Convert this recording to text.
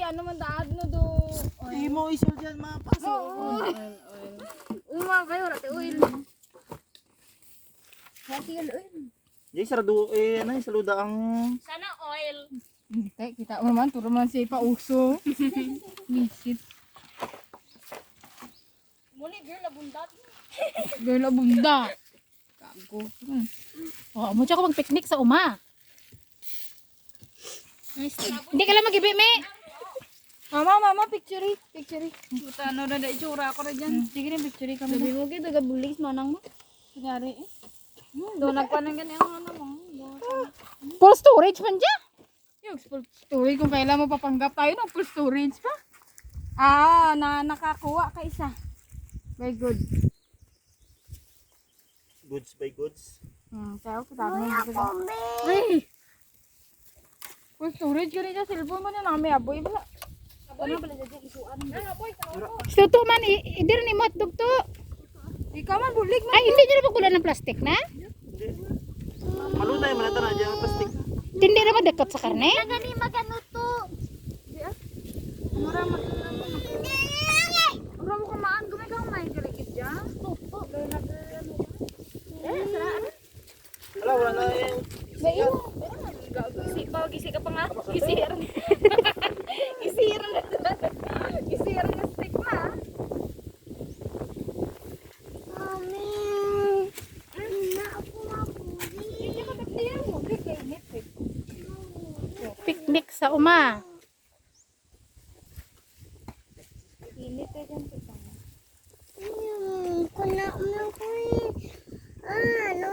ano man daad no do. Hindi mo isul dyan mapasok. Oil. Uma kayo rati oil. Rati oil. Jay, sarado, ano, saluda ang... Sana oil. Hindi, kita mo man, turo man siya pauso. Misit. Muli girl abundat. Girl, abunda. Kago. Oh, mo ko mag-picnic sa uma. Hindi ka lang mag-ibi, me. Mama, picture. Puta ano na itsura ako na dyan. Sige rin, picture kami. Sabi mo kita gabulis manang mo. Kunyari eh. Do nagpanang ganyan ano mo. Full storage man dyan. Yung full storage, kung kailan mo papanggap tayo ng full storage pa. Nakakuha ka isa. Very good. Goods by goods. Sayo, kita mo. Ay! Full storage ko rin sa cellphone mo na namin, aboy. Ano pala dyan, isuan. Tuto man, idir ni mo hotdog to. Ikaw man, bulig man. Ay, hindi nyo na pagkulan ng plastic na? Malunay, manata na dyan ang plastic. Hindi na madakot sa karne? Gani magano to. Mura mo kamaan, gumay ka may kalikit dyan. Wala, wala na yung... Gisi ka pa nga. Gisir. Gisir na. Gisir na stick na. Picnic sa uma. Init ka dyan. Kuna mo ko eh. Ah, ano